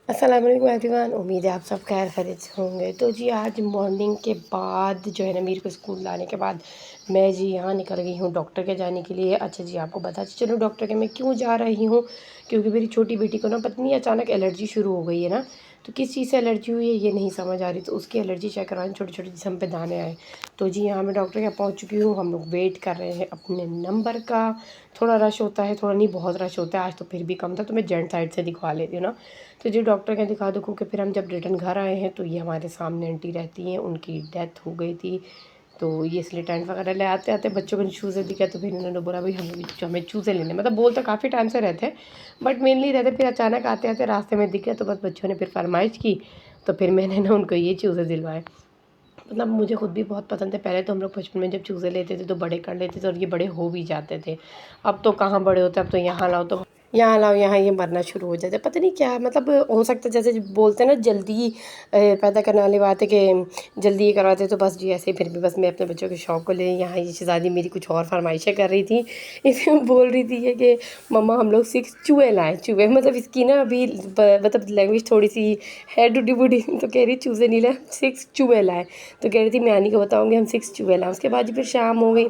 अस्सलाम वालेकुम एवरीवन। उम्मीद है आप सब खैर खैरियत से होंगे। तो जी आज मॉर्निंग के बाद जो है ना मीर को स्कूल लाने के बाद मैं जी यहाँ निकल गई हूँ डॉक्टर के जाने के लिए। अच्छा जी आपको बताते चलो डॉक्टर के मैं क्यों जा रही हूँ, क्योंकि मेरी छोटी बेटी को ना पता नहीं अचानक एलर्जी शुरू हो गई है ना। तो किस चीज़ से एलर्जी हुई है ये नहीं समझ आ रही, तो उसकी एलर्जी चेक करवाने छोटे छोटे जिस्म पे दाने आए। तो जी यहाँ मैं डॉक्टर के यहाँ पहुँच चुकी हूँ। हम लोग वेट कर रहे हैं अपने नंबर का। थोड़ा रश होता है, थोड़ा नहीं बहुत रश होता है। आज तो फिर भी कम था तो मैं जेंट साइड से दिखवा लेती हूँ ना। तो जी डॉक्टर के दिखा दुखू के फिर हम जब रिटर्न घर आए हैं तो ये हमारे सामने आंटी रहती हैं, उनकी डेथ हो गई थी। तो ये इसलिए टेंट वगैरह ले आते आते बच्चों को चूज़े दिखे तो फिर इन्होंने बोला भाई हमें चूज़े लेने, मतलब बोल तो काफ़ी टाइम से रहते बट मेनली रहते, फिर अचानक आते आते रास्ते में दिखे तो बस बच्चों ने फिर फरमाइश की। तो फिर मैंने ना उनको ये चूज़े दिलवाए। मतलब मुझे खुद भी बहुत पसंद है। पहले तो हम लोग बचपन में जब चूज़े लेते थे तो बड़े कर लेते थे और ये बड़े हो भी जाते थे। अब तो कहाँ बड़े होते, अब तो यहाँ लाओ यहाँ ये मरना शुरू हो जाते हैं। पता नहीं क्या मतलब हो सकता है, जैसे बोलते हैं ना जल्दी पैदा करने वाली बात है कि जल्दी ये करवाते तो बस जी ऐसे ही फिर भी बस मैं अपने बच्चों के शौक़ को ले यहाँ ये शहज़ादी मेरी कुछ और फरमाइशें कर रही थी। इसमें बोल रही थी कि मम्मा हम लोग 6 चूहे लाएँ। चूहे मतलब इसकी ना अभी मतलब लैंग्वेज थोड़ी सी है टूटी फूटी। तो कह रही चूज़े नहीं लाए 6 चूहे लाए। तो कह रही थी मैं आनी को बताऊँगी हम 6 चूहे लाएँ। उसके बाद जी फिर शाम हो गई,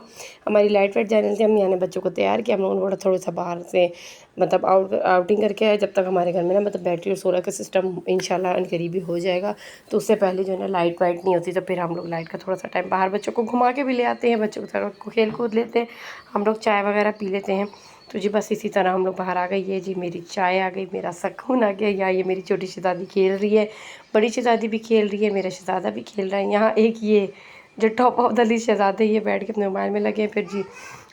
हमारी लाइट वाइट जाने लगी। हम यहाँ ने बच्चों को तैयार किया। हम लोगों ने थोड़ा सा बाहर से मतलब आउटिंग करके आए। जब तक हमारे घर में ना मतलब बैटरी और सोलर का सिस्टम इंशाल्लाह करीबी हो जाएगा तो उससे पहले जो है ना लाइट वाइट नहीं होती, तो फिर हम लोग लाइट का थोड़ा सा टाइम बाहर बच्चों को घुमा के भी ले आते हैं, बच्चों के साथ खेल कूद लेते हैं, हम लोग चाय वगैरह पी लेते हैं। तो जी बस इसी तरह हम लोग बाहर आ गए। ये जी मेरी चाय आ गई, मेरा सुकून आ गया। यहाँ ये मेरी छोटी शहज़ादी खेल रही है, बड़ी शहज़ादी भी खेल रही है, मेरा शहज़ादा भी खेल रहा है। यहाँ एक ये जो टॉप ऑफ द लिस्ट शहज़ादे ये बैठ के अपने मोबाइल में लगे हैं। फिर जी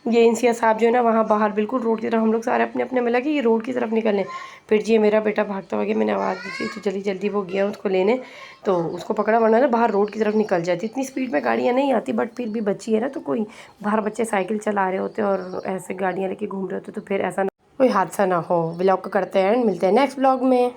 ये इंसिया साहब जो है ना वहाँ बाहर बिल्कुल रोड की तरफ, हम लोग सारे अपने अपने में लगे, ये रोड की तरफ निकलने। फिर जी मेरा बेटा भागता हुआ गया, मैंने आवाज़ दी थी तो जल्दी जल्दी वो गया उसको लेने, तो उसको पकड़ा, वरना ना बाहर रोड की तरफ निकल जाती। इतनी स्पीड में गाड़ियाँ नहीं आती बट फिर भी बच्ची है ना, तो कोई बाहर बच्चे साइकिल चला रहे होते और ऐसे गाड़ियाँ लेके घूम रहे होते तो फिर ऐसा ना कोई हादसा ना हो। व्लॉग को करते हैं एंड मिलते हैं नेक्स्ट व्लॉग में।